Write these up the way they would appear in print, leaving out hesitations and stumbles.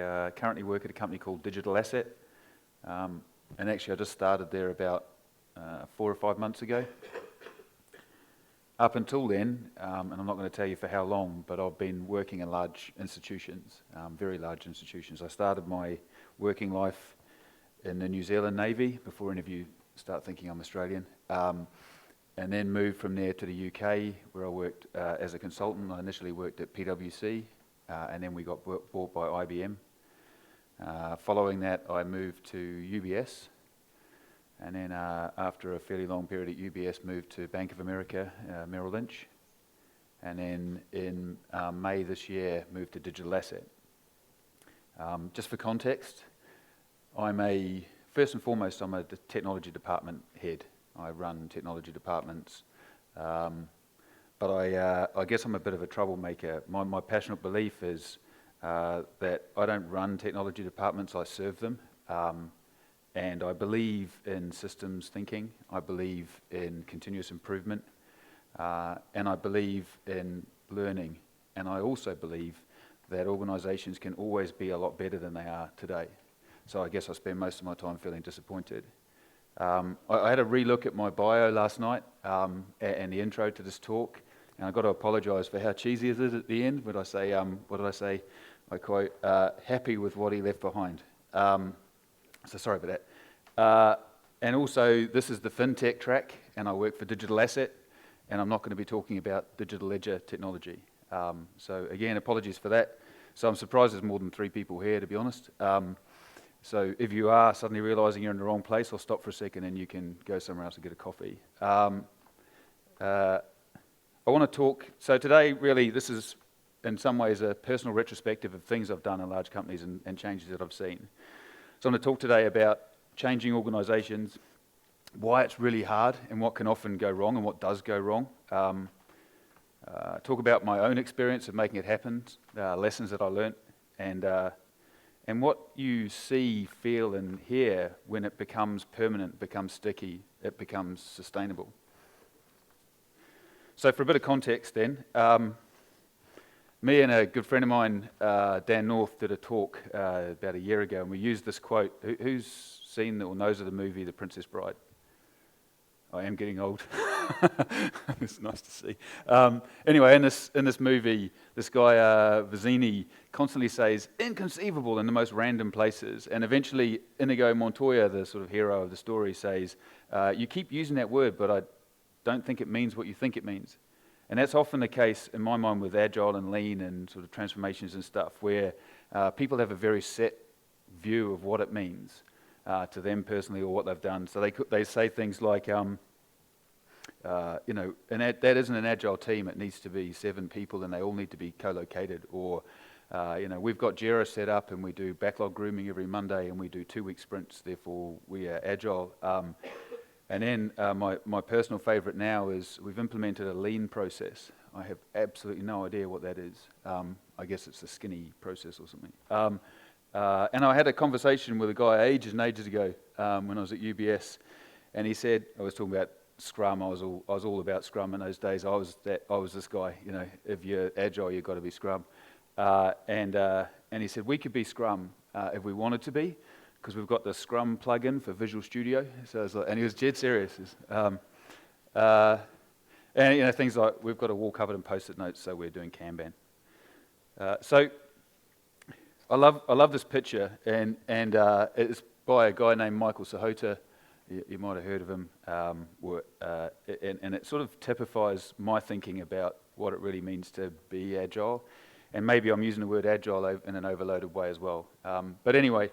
I currently work at a company called Digital Asset, and actually I just started there about 4 or 5 months ago. Up until then, and I'm not going to tell you for how long, but I've been working in large institutions, very large institutions. I started my working life in the New Zealand Navy before any of you start thinking I'm Australian, and then moved from there to the UK where I worked as a consultant. I initially worked at PwC, and then we got bought by IBM. Following that, I moved to UBS, and then after a fairly long period at UBS, moved to Bank of America, Merrill Lynch, and then in May this year, moved to Digital Asset. Just for context, first and foremost, I'm a technology department head. I run technology departments, but I guess I'm a bit of a troublemaker. My passionate belief is that I don't run technology departments, I serve them. And I believe in systems thinking, I believe in continuous improvement, and I believe in learning. And I also believe that organisations can always be a lot better than they are today. So I guess I spend most of my time feeling disappointed. I had a re-look at my bio last night and the intro to this talk, and I've got to apologise for how cheesy it is at the end. But I say, what did I say? I quote, happy with what he left behind. So sorry about that. And also, this is the FinTech track, and I work for Digital Asset, and I'm not going to be talking about digital ledger technology. So again, apologies for that. So I'm surprised there's more than 3 people here, to be honest. So if you are suddenly realising you're in the wrong place, I'll stop for a second and you can go somewhere else and get a coffee. I want to talk, so today really this is in some ways a personal retrospective of things I've done in large companies and changes that I've seen. So I'm going to talk today about changing organisations, why it's really hard and what can often go wrong and what does go wrong. Talk about my own experience of making it happen, lessons that I learnt, and what you see, feel and hear when it becomes permanent, becomes sticky, it becomes sustainable. So for a bit of context then, me and a good friend of mine, Dan North, did a talk about a year ago, and we used this quote. Who's seen or knows of the movie The Princess Bride? I am getting old. It's nice to see. Anyway, in this movie, this guy Vizzini constantly says "inconceivable" in the most random places, and eventually Inigo Montoya, the sort of hero of the story, says, "You keep using that word, but I don't think it means what you think it means." And that's often the case in my mind with agile and lean and sort of transformations and stuff, where people have a very set view of what it means to them personally or what they've done. So they say things like, and that isn't an agile team. It needs to be 7 people, and they all need to be co-located. Or, we've got Jira set up, and we do backlog grooming every Monday, and we do 2-week sprints. Therefore, we are agile. And then my personal favourite now is we've implemented a lean process. I have absolutely no idea what that is. I guess it's a skinny process or something. And I had a conversation with a guy ages and ages ago when I was at UBS, and he said, I was talking about Scrum. I was all about Scrum in those days. I was this guy. If you're agile, you've got to be Scrum. And he said we could be Scrum if we wanted to be, because we've got the Scrum plugin for Visual Studio. So I was like, and he was dead serious. And things like we've got a wall covered in post-it notes, so we're doing Kanban. So I love this picture, and it's by a guy named Michael Sahota. You might have heard of him, and it sort of typifies my thinking about what it really means to be agile. And maybe I'm using the word agile in an overloaded way as well. But anyway,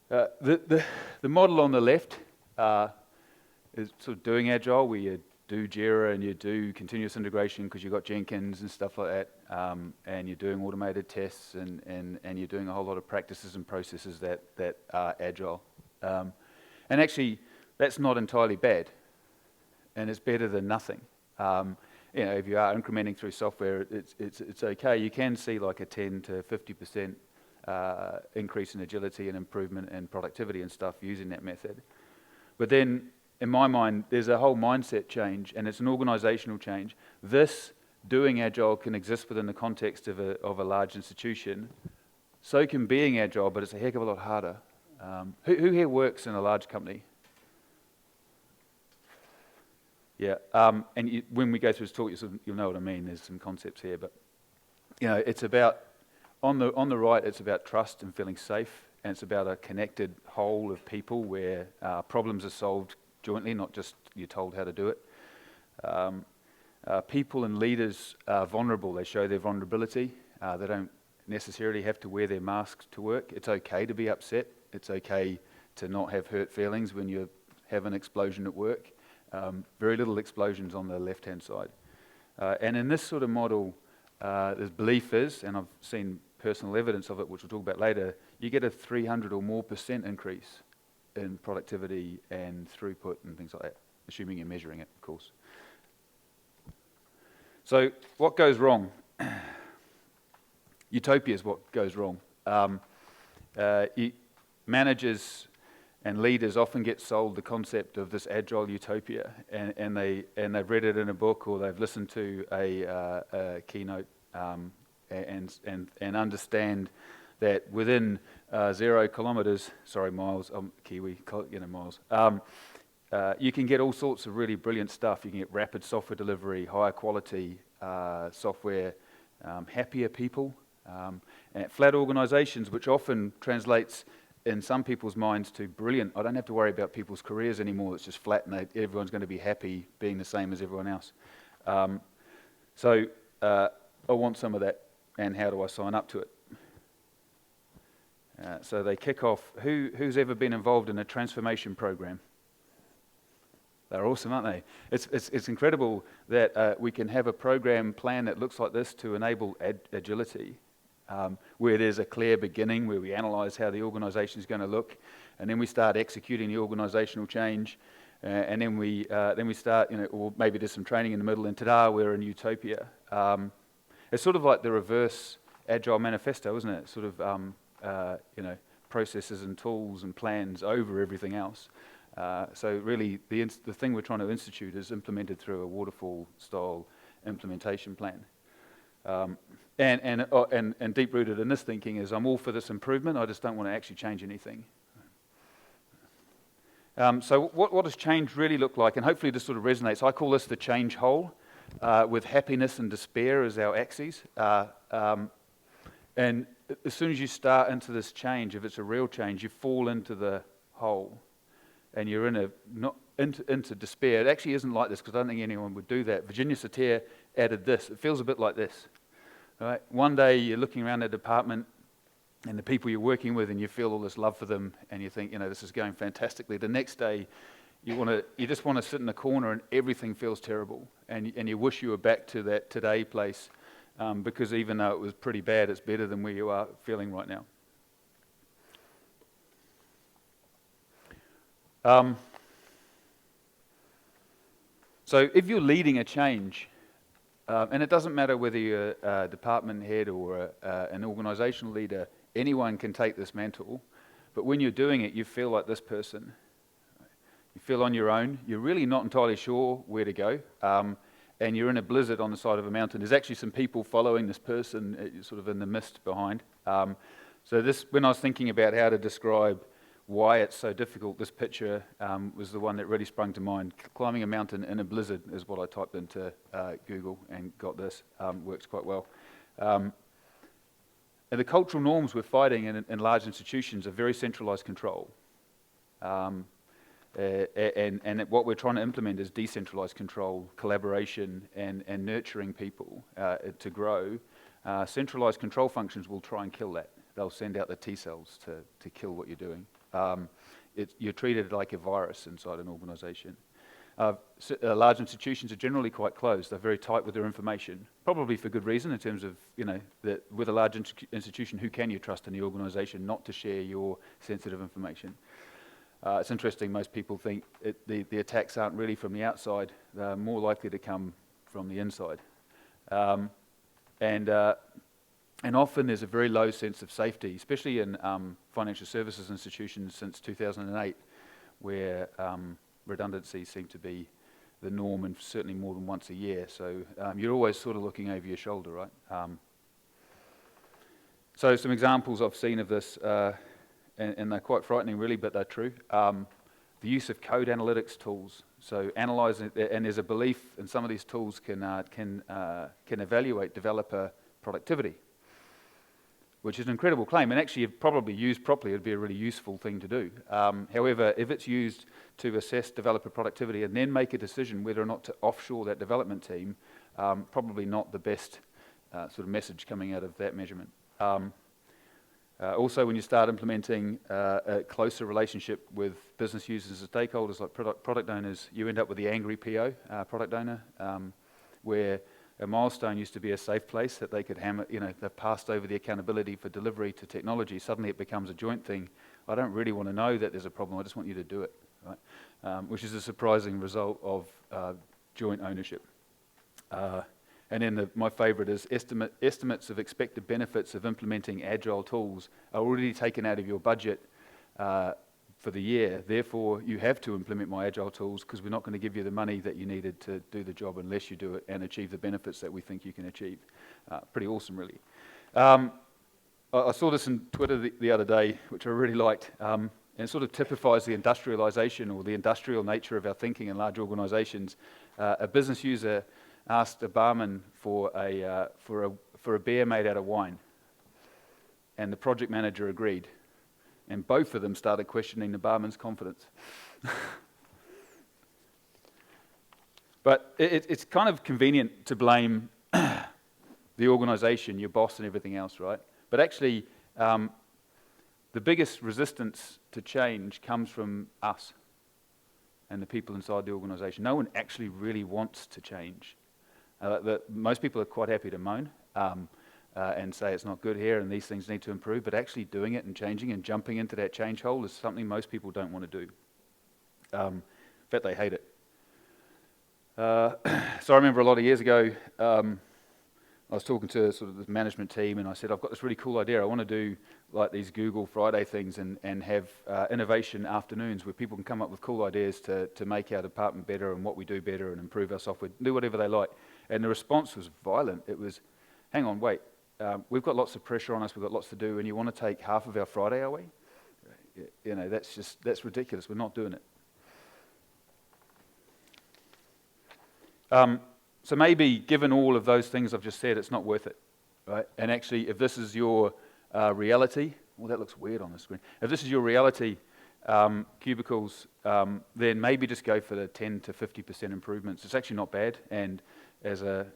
the model on the left is sort of doing agile, where you do Jira and you do continuous integration because you've got Jenkins and stuff like that, and you're doing automated tests and you're doing a whole lot of practices and processes that are agile. And actually, that's not entirely bad, and it's better than nothing. If you are incrementing through software, it's okay. You can see like a 10 to 50% increase in agility and improvement and productivity and stuff using that method. But then, in my mind, there's a whole mindset change, and it's an organizational change. This doing agile can exist within the context of a large institution, So can being agile, but it's a heck of a lot harder. Who here works in a large company? Yeah, and when we go through this talk, you'll know what I mean. There's some concepts here, but it's about on the right. It's about trust and feeling safe, and it's about a connected whole of people where problems are solved jointly, not just you're told how to do it. People and leaders are vulnerable. They show their vulnerability. They don't necessarily have to wear their masks to work. It's okay to be upset. It's okay to not have hurt feelings when you have an explosion at work. Very little explosions on the left-hand side. And in this sort of model, there's belief is, and I've seen personal evidence of it, which we'll talk about later, you get a 300% or more increase in productivity and throughput and things like that, assuming you're measuring it, of course. So what goes wrong? Utopia is what goes wrong. Managers and leaders often get sold the concept of this agile utopia, and they've read it in a book or they've listened to a keynote and understand that within 0 kilometres, miles, I'm Kiwi, miles. You can get all sorts of really brilliant stuff. You can get rapid software delivery, higher quality software, happier people, and flat organisations, which often translates in some people's minds to brilliant. I don't have to worry about people's careers anymore. It's just flat and everyone's going to be happy being the same as everyone else. So I want some of that, and how do I sign up to it? So they kick off. Who's ever been involved in a transformation program? They're awesome, aren't they? It's incredible that we can have a program plan that looks like this to enable agility. Where there's a clear beginning, where we analyse how the organisation is going to look, and then we start executing the organisational change, and then we start, or maybe there's some training in the middle, and ta-da, we're in Utopia. It's sort of like the reverse Agile Manifesto, isn't it? Sort of, processes and tools and plans over everything else. So really, the thing we're trying to institute is implemented through a waterfall-style implementation plan. And deep-rooted in this thinking is I'm all for this improvement, I just don't want to actually change anything. So what does change really look like? And hopefully this sort of resonates. I call this the change hole, with happiness and despair as our axes. And as soon as you start into this change, if it's a real change, you fall into the hole. And you're into despair. It actually isn't like this, because I don't think anyone would do that. Virginia Satir added this. It feels a bit like this. Right? One day you're looking around a department and the people you're working with, and you feel all this love for them, and you think, this is going fantastically. The next day, you just want to sit in a corner, and everything feels terrible, and you wish you were back to that today place, because even though it was pretty bad, it's better than where you are feeling right now. So if you're leading a change, and it doesn't matter whether you're a department head or an organisational leader, anyone can take this mantle, but when you're doing it, you feel like this person. You feel on your own. You're really not entirely sure where to go, and you're in a blizzard on the side of a mountain. There's actually some people following this person, sort of in the mist behind. So this, when I was thinking about how to describe why it's so difficult, this picture was the one that really sprung to mind. Climbing a mountain in a blizzard is what I typed into Google and got this. Works quite well. And the cultural norms we're fighting in large institutions are very centralised control. And what we're trying to implement is decentralised control, collaboration, and nurturing people to grow. Centralised control functions will try and kill that. They'll send out the T cells to kill what you're doing. You're treated like a virus inside an organisation. Large institutions are generally quite closed. They're very tight with their information, probably for good reason in terms of, that with a large institution, who can you trust in the organisation not to share your sensitive information? It's interesting, most people think the attacks aren't really from the outside. They're more likely to come from the inside. And often there's a very low sense of safety, especially in financial services institutions since 2008, where redundancies seem to be the norm, and certainly more than once a year. So you're always sort of looking over your shoulder, right? So some examples I've seen of this, and they're quite frightening really, but they're true. The use of code analytics tools. So analyzing, and there's a belief in some of these tools can evaluate developer productivity, which is an incredible claim. And actually, if probably used properly, it'd be a really useful thing to do. However, if it's used to assess developer productivity and then make a decision whether or not to offshore that development team, probably not the best sort of message coming out of that measurement. Also, when you start implementing a closer relationship with business users and stakeholders like product owners, you end up with the angry PO, product owner, where a milestone used to be a safe place that they could hammer, they've passed over the accountability for delivery to technology. Suddenly it becomes a joint thing. I don't really want to know that there's a problem, I just want you to do it, right? Which is a surprising result of joint ownership. And then my favorite is estimates of expected benefits of implementing agile tools are already taken out of your budget for the year. Therefore, you have to implement my agile tools because we're not going to give you the money that you needed to do the job unless you do it and achieve the benefits that we think you can achieve. Pretty awesome, really. I saw this on Twitter the other day, which I really liked. And it sort of typifies the industrialization or the industrial nature of our thinking in large organizations. A business user asked a barman for a beer made out of wine, and the project manager agreed, and both of them started questioning the barman's confidence. But it's kind of convenient to blame the organization, your boss and everything else, right? But actually, the biggest resistance to change comes from us and the people inside the organization. No one actually really wants to change. Most people are quite happy to moan and say it's not good here and these things need to improve, but actually doing it and changing and jumping into that change hole is something most people don't want to do. In fact, they hate it. So I remember a lot of years ago, I was talking to sort of the management team and I said, I've got this really cool idea. I want to do like these Google Friday things and have innovation afternoons where people can come up with cool ideas to make our department better and what we do better and improve our software, do whatever they like. And the response was violent. It was, hang on, wait, we've got lots of pressure on us, we've got lots to do, and you want to take half of our Friday away? That's ridiculous, we're not doing it. So maybe, given all of those things I've just said, it's not worth it, right? And actually, if this is your reality, well, that looks weird on the screen. If this is your reality, cubicles, then maybe just go for the 10 to 50% improvements. It's actually not bad, and as the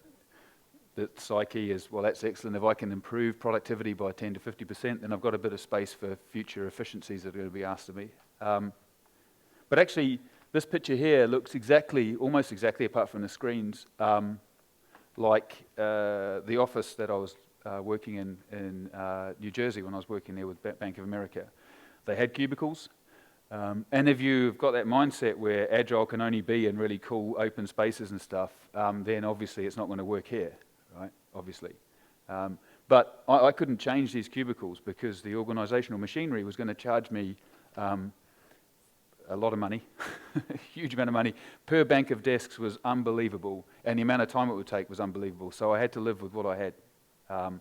psyche is, well, that's excellent. If I can improve productivity by 10 to 50%, then I've got a bit of space for future efficiencies that are going to be asked of me. But actually, this picture here looks almost exactly, apart from the screens, like the office that I was working in New Jersey when I was working there with Bank of America. They had cubicles. And if you've got that mindset where Agile can only be in really cool open spaces and stuff, then obviously it's not going to work here, right? Obviously. But I couldn't change these cubicles because the organizational machinery was going to charge me a lot of money, a huge amount of money. Per bank of desks was unbelievable, and the amount of time it would take was unbelievable. So I had to live with what I had. And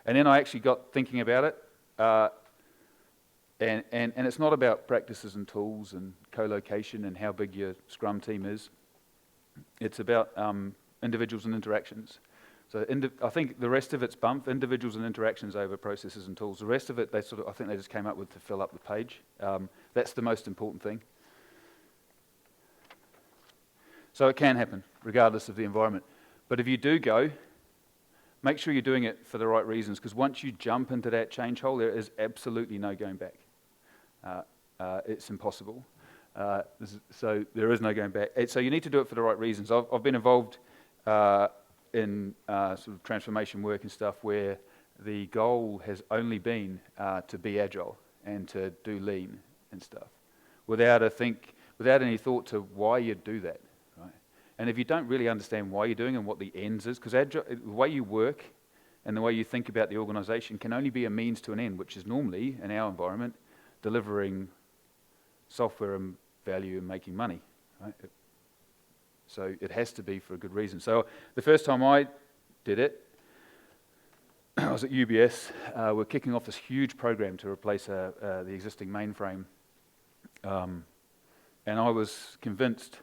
then I actually got thinking about it. And it's not about practices and tools and co-location and how big your Scrum team is. It's about individuals and interactions. So I think the rest of it's bump, individuals and interactions over processes and tools. The rest of it, I think they just came up with to fill up the page. That's the most important thing. So it can happen, regardless of the environment. But if you do go, make sure you're doing it for the right reasons, because once you jump into that change hole, there is absolutely no going back. It's impossible. So there is no going back. So you need to do it for the right reasons. I've been involved in sort of transformation work and stuff where the goal has only been to be agile and to do lean and stuff, without any thought to why you'd do that. Right? And if you don't really understand why you're doing it and what the ends is, because the way you work and the way you think about the organization can only be a means to an end, which is normally, in our environment, delivering software and value and making money. Right? So it has to be for a good reason. So the first time I did it, I was at UBS. We're kicking off this huge program to replace the existing mainframe. And I was convinced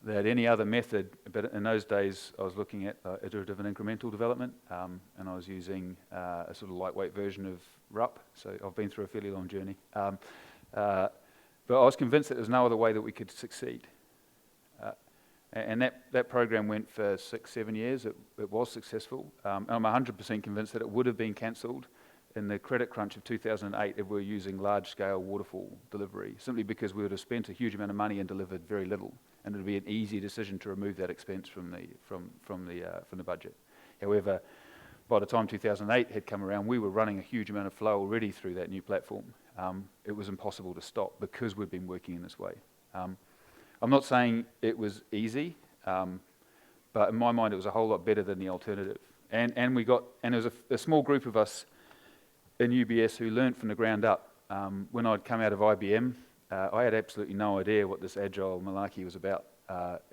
that any other method, but in those days I was looking at iterative and incremental development, and I was using a sort of lightweight version of RUP, so I've been through a fairly long journey. But I was convinced that there's no other way that we could succeed. And that program went for 6-7 years. It was successful. I'm 100% convinced that it would have been cancelled in the credit crunch of 2008 if we were using large-scale waterfall delivery, simply because we would have spent a huge amount of money and delivered very little, and it would be an easy decision to remove that expense from the budget. However, by the time 2008 had come around, we were running a huge amount of flow already through that new platform. It was impossible to stop because we'd been working in this way. I'm not saying it was easy, but in my mind it was a whole lot better than the alternative. And there was a small group of us in UBS who learnt from the ground up. When I'd come out of IBM, I had absolutely no idea what this agile malarkey was about. But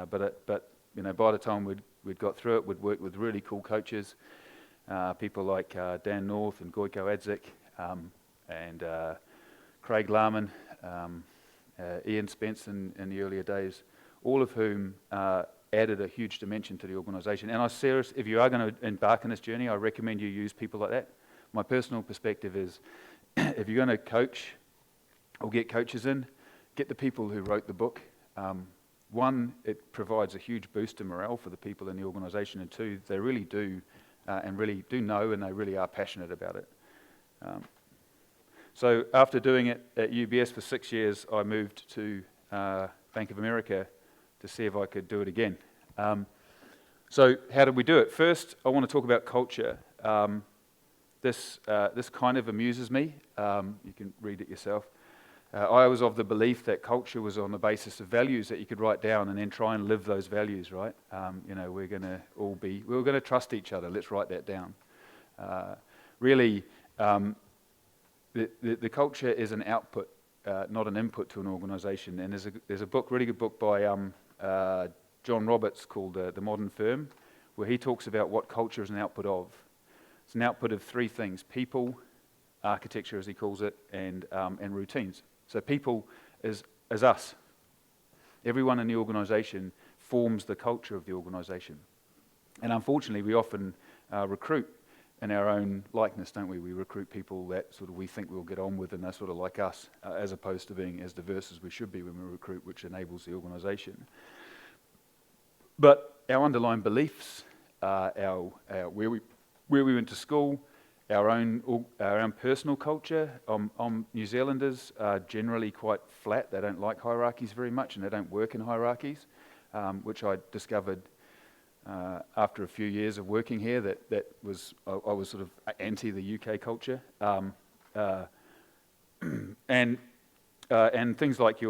by the time we'd got through it, we'd worked with really cool coaches, people like Dan North and Gojko Adzik, and Craig Larman, Ian Spence in the earlier days, all of whom added a huge dimension to the organisation. And if you are going to embark on this journey, I recommend you use people like that. My personal perspective is, if you're going to coach or get coaches in, get the people who wrote the book. One, it provides a huge boost in morale for the people in the organisation, and two, they really do know, and they really are passionate about it. So after doing it at UBS for 6 years, I moved to Bank of America to see if I could do it again. So how did we do it? First, I want to talk about culture. This kind of amuses me. You can read it yourself. I was of the belief that culture was on the basis of values that you could write down and then try and live those values, right? We're going to trust each other. Let's write that down. Really, the culture is an output, not an input to an organisation. And there's a really good book by John Roberts called The Modern Firm, where he talks about what culture is an output of. It's an output of three things: people, architecture, as he calls it, and routines. So people is us. Everyone in the organisation forms the culture of the organisation. And unfortunately, we often recruit in our own likeness, don't we? We recruit people that sort of we think we'll get on with, and they're sort of like us, as opposed to being as diverse as we should be when we recruit, which enables the organisation. But our underlying beliefs, where we went to school, our own personal culture. New Zealanders are generally quite flat. They don't like hierarchies very much, and they don't work in hierarchies, which I discovered after a few years of working here. I was sort of anti the UK culture, and things like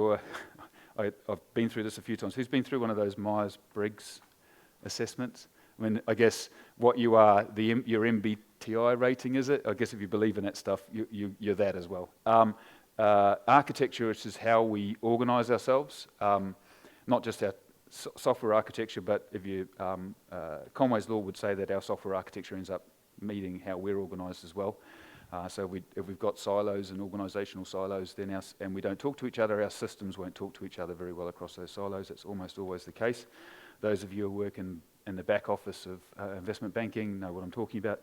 I've been through this a few times. Who's been through one of those Myers-Briggs assessments? I mean, I guess what you are, your MBTI rating, is it? I guess if you believe in that stuff, you're that as well. Architecture, which is how we organise ourselves, not just our software architecture, but Conway's Law would say that our software architecture ends up meeting how we're organised as well. So if we've got silos and organisational silos, and we don't talk to each other, our systems won't talk to each other very well across those silos. That's almost always the case. Those of you who work in the back office of investment banking know what I'm talking about.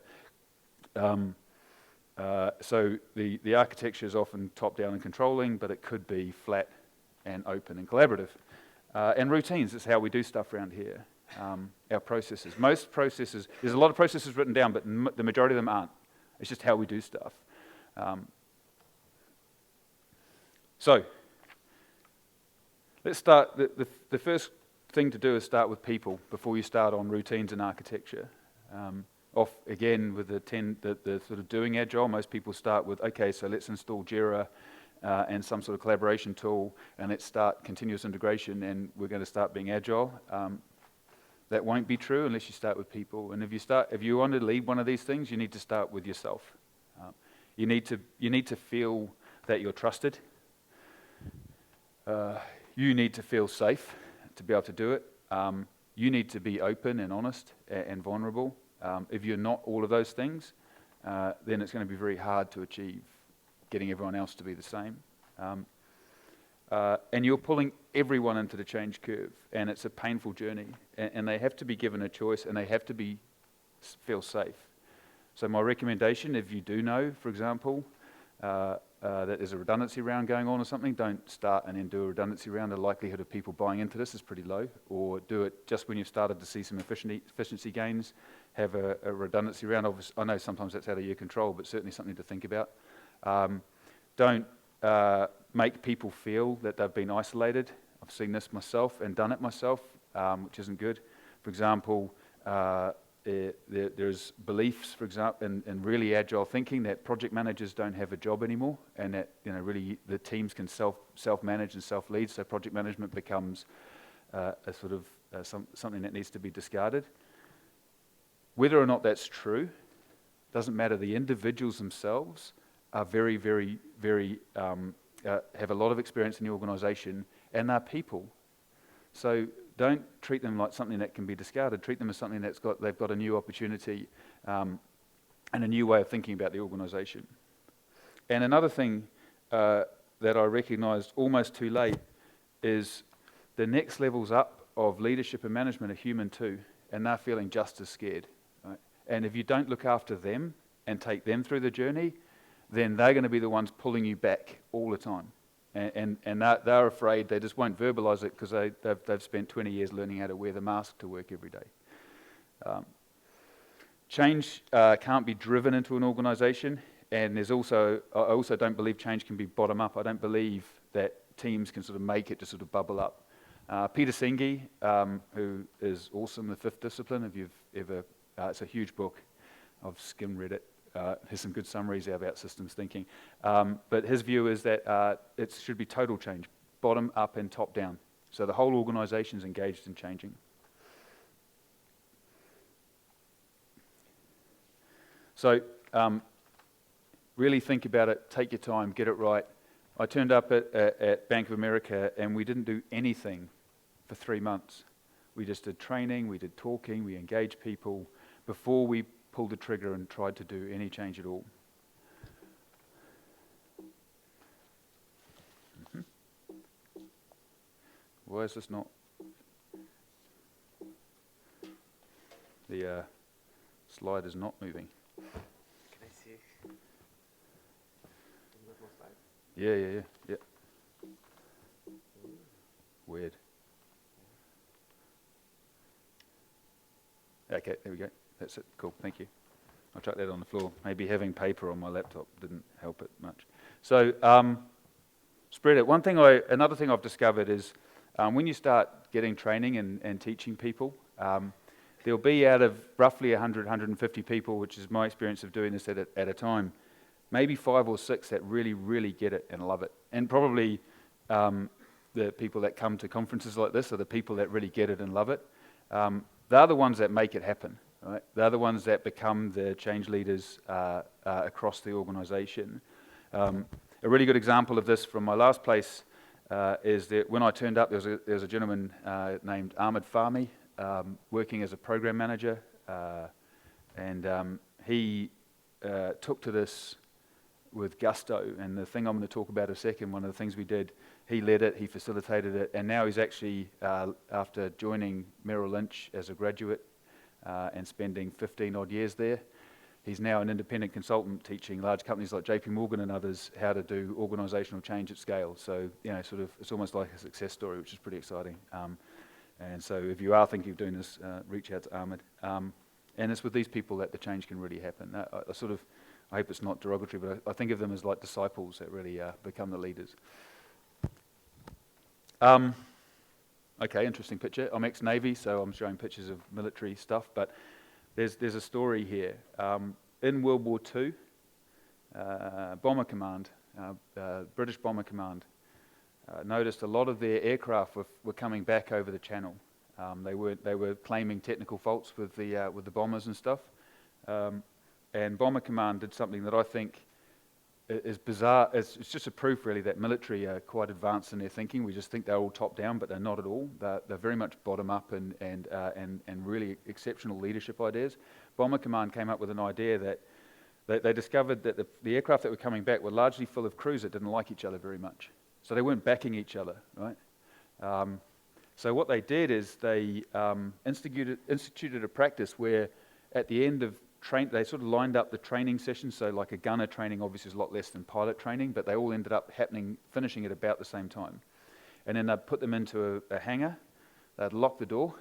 So the architecture is often top-down and controlling, but it could be flat and open and collaborative. And routines is how we do stuff around here. Our processes. Most processes, there's a lot of processes written down, but the majority of them aren't. It's just how we do stuff. So let's start. The first thing to do is start with people before you start on routines and architecture. Off again with the sort of doing agile. Most people start with, okay, so let's install Jira and some sort of collaboration tool, and let's start continuous integration, and we're going to start being agile. That won't be true unless you start with people. And if you want to lead one of these things, you need to start with yourself. You need to feel that you're trusted. You need to feel safe to be able to do it. You need to be open and honest and vulnerable. If you're not all of those things, then it's going to be very hard to achieve getting everyone else to be the same. And you're pulling everyone into the change curve, and it's a painful journey, and they have to be given a choice, and they have to feel safe. So my recommendation, if you do know, for example, that there's a redundancy round going on or something, don't start and then do a redundancy round. The likelihood of people buying into this is pretty low. Or do it just when you've started to see some efficiency gains, have a redundancy round. Obviously, I know sometimes that's out of your control, but certainly something to think about. Don't make people feel that they've been isolated. I've seen this myself and done it myself, which isn't good. For example, there's beliefs, for example, in really agile thinking that project managers don't have a job anymore, and that really the teams can self-manage and self-lead. So project management becomes a sort of something that needs to be discarded. Whether or not that's true doesn't matter. The individuals themselves are very, very, very have a lot of experience in the organisation, and they're people. So don't treat them like something that can be discarded. Treat them as something they've got a new opportunity and a new way of thinking about the organisation. And another thing that I recognised almost too late is the next levels up of leadership and management are human too, and they're feeling just as scared. Right? And if you don't look after them and take them through the journey, then they're going to be the ones pulling you back all the time. And they're afraid. They just won't verbalise it because they've spent 20 years learning how to wear the mask to work every day. Change can't be driven into an organisation, and I also don't believe change can be bottom up. I don't believe that teams can sort of make it to sort of bubble up. Peter Senge, who is awesome, The Fifth Discipline, if you've ever, it's a huge book. I've skim-read it. There's some good summaries there about systems thinking. But his view is that it should be total change, bottom up and top down. So the whole organisation is engaged in changing. So really think about it, take your time, get it right. I turned up at Bank of America and we didn't do anything for 3 months. We just did training, we did talking, we engaged people before we pulled the trigger and tried to do any change at all. Why is this not? The slide is not moving. Can I see? More slides? Yeah. Weird. Okay, there we go. That's it. Cool. Thank you. I'll chuck that on the floor. Maybe having paper on my laptop didn't help it much. So spread it. Another thing I've discovered is when you start getting training and teaching people, there'll be out of roughly 100, 150 people, which is my experience of doing this at a time, maybe 5 or 6 that really, really get it and love it. And probably the people that come to conferences like this are the people that really get it and love it. They're the ones that make it happen. Right? They're the ones that become the change leaders across the organisation. A really good example of this from my last place is that when I turned up, there was a gentleman named Ahmed Fahmy working as a program manager, and he took to this with gusto. And the thing I'm going to talk about in a second, one of the things we did, he led it, he facilitated it, and now he's actually, after joining Merrill Lynch as a graduate, and spending 15 odd years there. He's now an independent consultant teaching large companies like JP Morgan and others how to do organizational change at scale. So, sort of, it's almost like a success story, which is pretty exciting. And so if you are thinking of doing this, reach out to Ahmed. And it's with these people that the change can really happen. I hope it's not derogatory, but I think of them as like disciples that really become the leaders. Okay, interesting picture. I'm ex-Navy, so I'm showing pictures of military stuff, but there's a story here. In World War II, Bomber Command, British Bomber Command, noticed a lot of their aircraft were coming back over the channel. They were claiming technical faults with the bombers and stuff. And Bomber Command did something that I think is bizarre. It's just a proof, really, that military are quite advanced in their thinking. We just think they're all top down, but they're not at all. They're very much bottom up and really exceptional leadership ideas. Bomber Command came up with an idea that they discovered that the aircraft that were coming back were largely full of crews that didn't like each other very much. So they weren't backing each other, right? So what they did is they instituted a practice where at the end of they sort of lined up the training sessions. So like a gunner training obviously is a lot less than pilot training, but they all ended up finishing at about the same time. And then they'd put them into a hangar, they'd lock the door,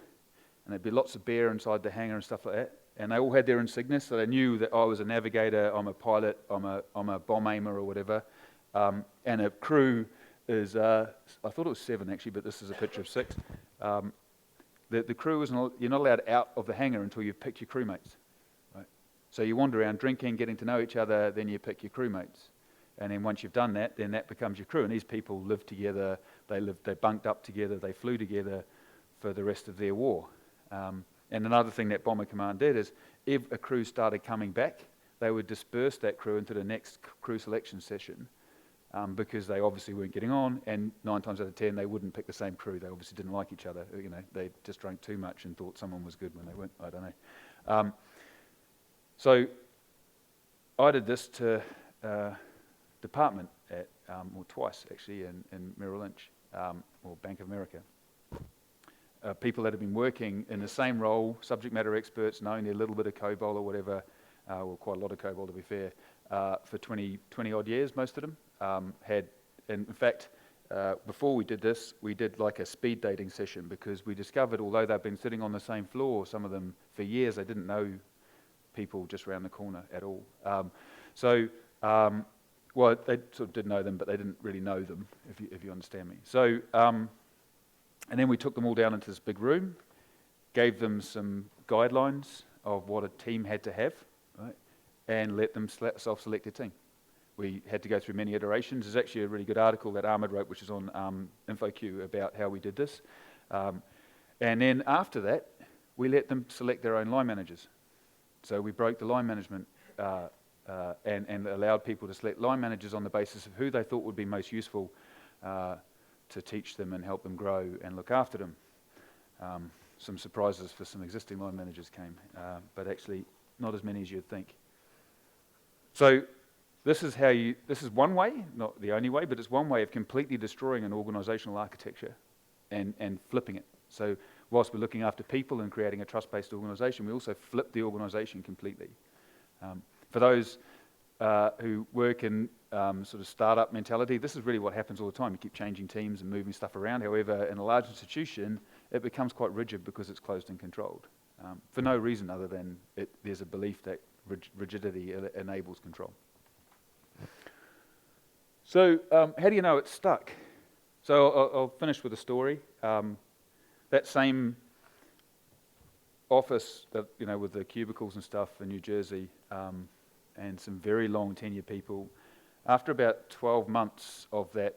and there'd be lots of beer inside the hangar and stuff like that. And they all had their insignia, so they knew that I was a navigator, I'm a pilot, I'm a bomb aimer or whatever. And a crew is, I thought it was 7 actually, but this is a picture of 6. The crew you're not allowed out of the hangar until you've picked your crewmates. Right? So you wander around drinking, getting to know each other, then you pick your crewmates. And then once you've done that, then that becomes your crew. And these people lived together, they bunked up together, they flew together for the rest of their war. And another thing that Bomber Command did is if a crew started coming back, they would disperse that crew into the next crew selection session because they obviously weren't getting on, and 9 times out of 10 they wouldn't pick the same crew. They obviously didn't like each other. You know, they just drank too much and thought someone was good when they weren't. I don't know. So I did this to department at, or twice actually, in Merrill Lynch or Bank of America. People that have been working in the same role, subject matter experts, knowing their little bit of COBOL or whatever, well, quite a lot of COBOL to be fair, for 20 odd years, most of them, in fact, before we did this, we did like a speed dating session because we discovered, although they've been sitting on the same floor, some of them for years, they didn't know people just around the corner at all. Well, they sort of did know them, but they didn't really know them, if you understand me. So, and then we took them all down into this big room, gave them some guidelines of what a team had to have, right, and let them self-select a team. We had to go through many iterations. There's actually a really good article that Ahmed wrote, which is on InfoQ, about how we did this. And then after that, we let them select their own line managers. So we broke the line management and allowed people to select line managers on the basis of who they thought would be most useful to teach them and help them grow and look after them. Some surprises for some existing line managers came, but actually not as many as you'd think. So this is one way, not the only way, but it's one way of completely destroying an organizational architecture and flipping it. So whilst we're looking after people and creating a trust-based organization, we also flip the organization completely. For those who work in sort of startup mentality, this is really what happens all the time. You keep changing teams and moving stuff around. However, in a large institution, it becomes quite rigid because it's closed and controlled, for no reason other than there's a belief that rigidity enables control. So how do you know it's stuck? So I'll finish with a story. That same office that, with the cubicles and stuff in New Jersey, and some very long tenure people, after about 12 months of that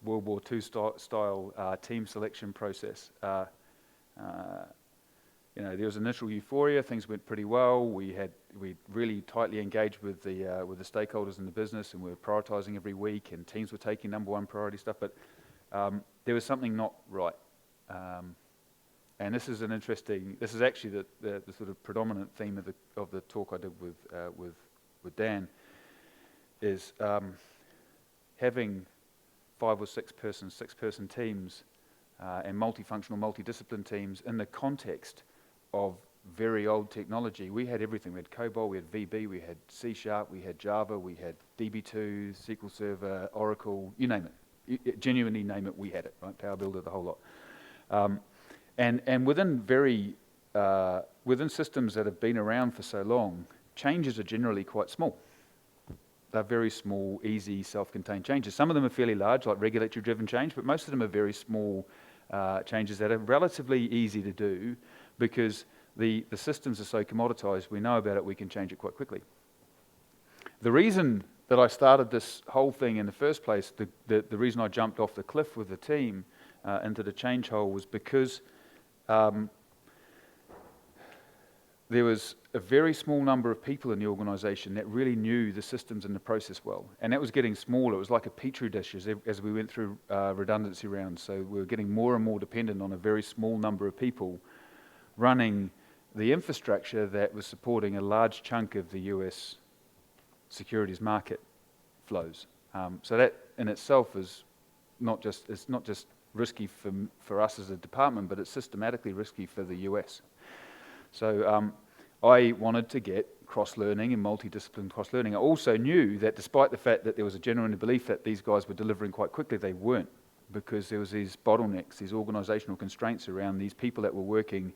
World War II style team selection process, there was initial euphoria. Things went pretty well. We really tightly engaged with the stakeholders in the business, and we were prioritizing every week, and teams were taking number one priority stuff. But there was something not right. And this is actually the sort of predominant theme of the talk I did with Dan, is having 5 or 6 person teams and multifunctional, multidiscipline teams in the context of very old technology. We had everything. We had COBOL, we had VB, we had C#, we had Java, we had DB2, SQL Server, Oracle, you name it. Genuinely name it, we had it, right? Power Builder, the whole lot. And within systems that have been around for so long, changes are generally quite small. They're very small, easy, self-contained changes. Some of them are fairly large, like regulatory-driven change, but most of them are very small changes that are relatively easy to do because the systems are so commoditized, we know about it, we can change it quite quickly. The reason that I started this whole thing in the first place, the reason I jumped off the cliff with the team into the change hole was because there was a very small number of people in the organisation that really knew the systems and the process well. And that was getting smaller. It was like a petri dish as we went through redundancy rounds. So we were getting more and more dependent on a very small number of people running the infrastructure that was supporting a large chunk of the US securities market flows. So that in itself is not just risky for us as a department, but it's systematically risky for the US. So I wanted to get cross-learning and multidiscipline cross-learning. I also knew that despite the fact that there was a genuine belief that these guys were delivering quite quickly, they weren't, because there was these bottlenecks, these organisational constraints around these people that were working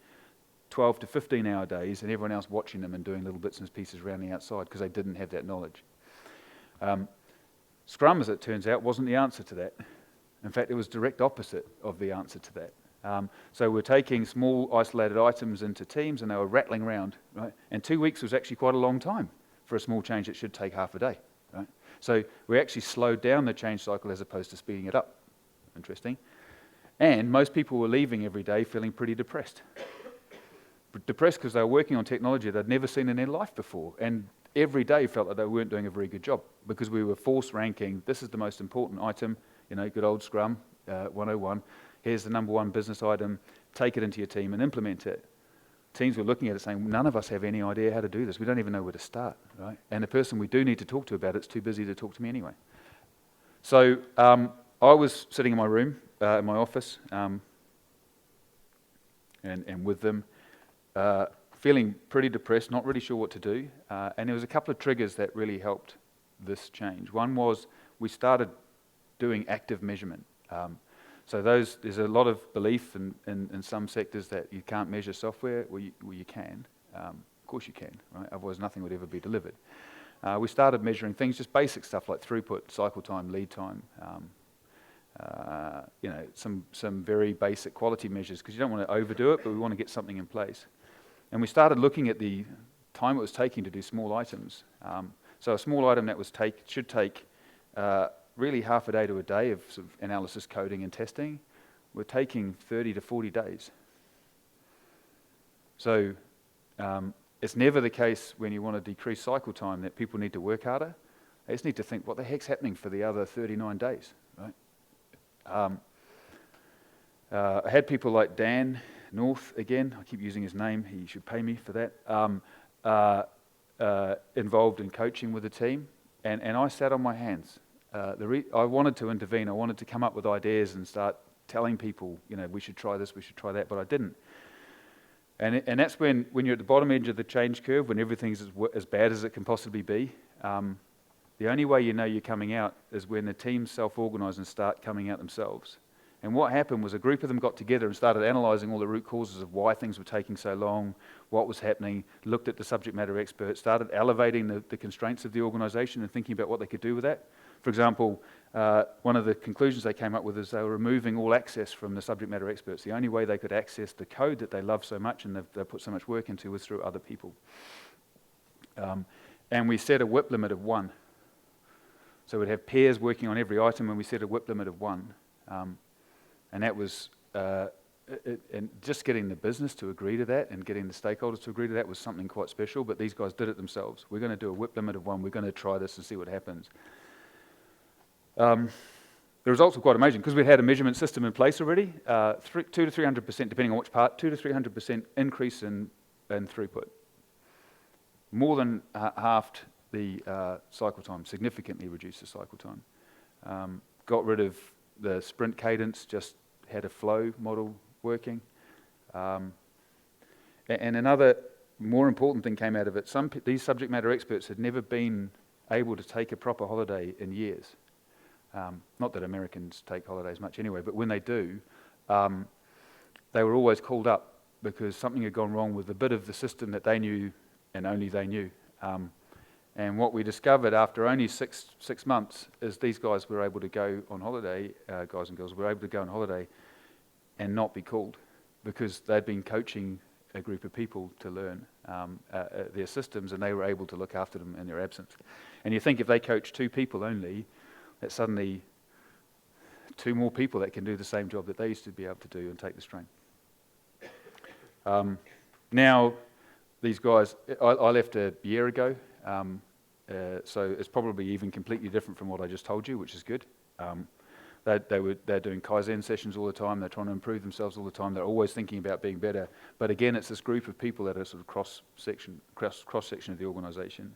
12 to 15 hour days and everyone else watching them and doing little bits and pieces around the outside because they didn't have that knowledge. Scrum, as it turns out, wasn't the answer to that. In fact, it was direct opposite of the answer to that. So we're taking small isolated items into teams and they were rattling around, right? And 2 weeks was actually quite a long time for a small change that should take half a day, right? So we actually slowed down the change cycle as opposed to speeding it up. Interesting. And most people were leaving every day feeling pretty depressed. Depressed because they were working on technology they'd never seen in their life before, and every day felt that they weren't doing a very good job because we were force ranking, this is the most important item, good old Scrum 101, here's the number one business item, take it into your team and implement it. Teams were looking at it saying, none of us have any idea how to do this, we don't even know where to start, right? And the person we do need to talk to about it's too busy to talk to me anyway. So I was sitting in my room, in my office, and with them, feeling pretty depressed, not really sure what to do, and there was a couple of triggers that really helped this change. One was we started doing active measurement. So there's a lot of belief in some sectors that you can't measure software. Well, you can. Of course you can, right? Otherwise nothing would ever be delivered. We started measuring things, just basic stuff like throughput, cycle time, lead time, some very basic quality measures because you don't want to overdo it, but we want to get something in place. And we started looking at the time it was taking to do small items. So a small item that should take really half a day to a day of sort of analysis, coding, and testing, we're taking 30 to 40 days. So it's never the case when you want to decrease cycle time that people need to work harder. They just need to think, what the heck's happening for the other 39 days, right? I had people like Dan North, again, I keep using his name, he should pay me for that, involved in coaching with the team, and I sat on my hands. I wanted to intervene, I wanted to come up with ideas and start telling people, we should try this, we should try that, but I didn't. And that's when you're at the bottom edge of the change curve, when everything's as bad as it can possibly be, the only way you know you're coming out is when the teams self-organise and start coming out themselves. And what happened was a group of them got together and started analysing all the root causes of why things were taking so long, what was happening, looked at the subject matter experts, started elevating the constraints of the organisation and thinking about what they could do with that. For example, one of the conclusions they came up with is they were removing all access from the subject matter experts. The only way they could access the code that they love so much and they've put so much work into was through other people. And we set a WIP limit of 1. So we'd have pairs working on every item and we set a WIP limit of 1. And that was, and just getting the business to agree to that and getting the stakeholders to agree to that was something quite special, but these guys did it themselves. We're going to do a WIP limit of 1, we're going to try this and see what happens. The results were quite amazing because we had a measurement system in place already, 200 to 300%, depending on which part, 200 to 300% increase in throughput. More than halved the cycle time, significantly reduced the cycle time. Got rid of the sprint cadence, just had a flow model working. And another more important thing came out of it. These subject matter experts had never been able to take a proper holiday in years. Not that Americans take holidays much anyway, but when they do, they were always called up because something had gone wrong with a bit of the system that they knew and only they knew. And what we discovered after only six months is these guys were able to go on holiday, guys and girls were able to go on holiday and not be called because they'd been coaching a group of people to learn their systems and they were able to look after them in their absence. And you think if they coach 2 people only, that's suddenly 2 more people that can do the same job that they used to be able to do and take the strain. Now, these guys, I left a year ago, so it's probably even completely different from what I just told you, which is good. They're doing Kaizen sessions all the time. They're trying to improve themselves all the time. They're always thinking about being better. But again, it's this group of people that are sort of cross section of the organisation.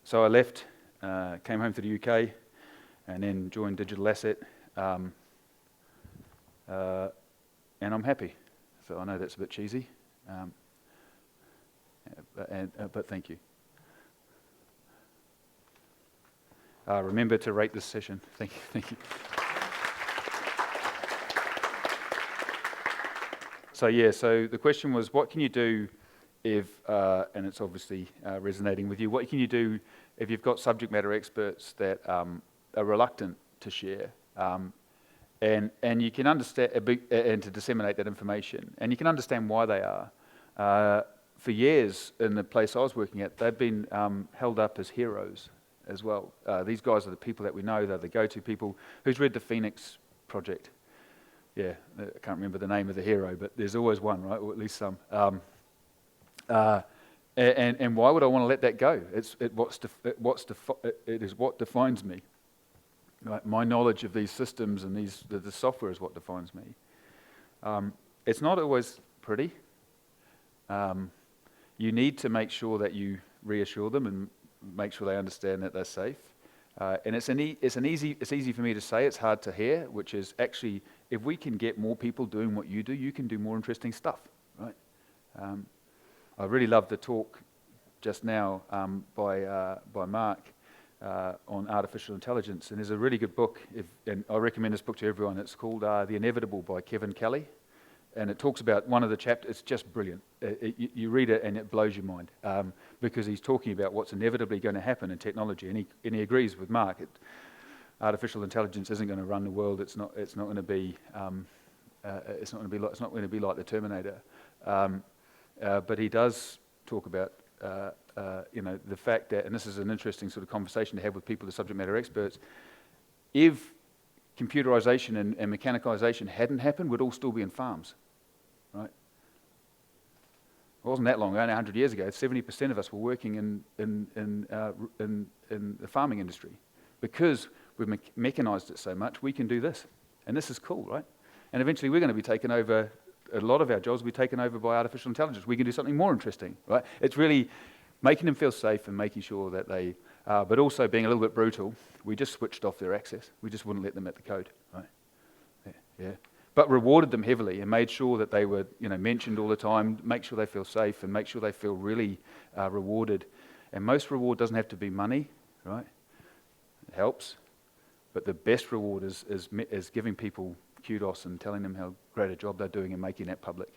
So I left, came home to the UK, and then joined Digital Asset, and I'm happy. So I know that's a bit cheesy, but thank you. Remember to rate this session. Thank you. So the question was, what can you do if, and it's obviously resonating with you, what can you do if you've got subject matter experts that are reluctant to share, and you can understand, and to disseminate that information, and you can understand why they are. For years in the place I was working at, they've been held up as heroes as well. These guys are the people that we know. They're the go-to people. Who's read the Phoenix Project? Yeah, I can't remember the name of the hero, but there's always one, right? Or at least some. And why would I want to let that go? It is what defines me. Right? My knowledge of these systems and the software is what defines me. It's not always pretty. You need to make sure that you reassure them and make sure they understand that they're safe. And it's easy for me to say, it's hard to hear, which is actually, if we can get more people doing what you do, you can do more interesting stuff, right? I really loved the talk just now by Mark on artificial intelligence, and there's a really good book, and I recommend this book to everyone. It's called The Inevitable by Kevin Kelly, and it talks about one of the chapters. It's just brilliant. You read it and it blows your mind, because he's talking about what's inevitably going to happen in technology, and he agrees with Mark. Artificial intelligence isn't going to run the world. It's not going to be like the Terminator. But he does talk about the fact that, and this is an interesting sort of conversation to have with people, the subject matter experts. If computerization and mechanicization hadn't happened, we'd all still be in farms, right? It wasn't that long ago, only 100 years ago. 70% of us were working in the farming industry. Because we've mechanized it so much, we can do this. And this is cool, right? And eventually we're going to be taken over, a lot of our jobs will be taken over by artificial intelligence. We can do something more interesting, right? It's really making them feel safe and making sure that they, but also being a little bit brutal. We just switched off their access. We just wouldn't let them at the code, right? Yeah. But rewarded them heavily and made sure that they were, mentioned all the time, make sure they feel safe and make sure they feel really rewarded. And most reward doesn't have to be money, right? It helps. But the best reward is giving people kudos and telling them how great a job they're doing and making that public.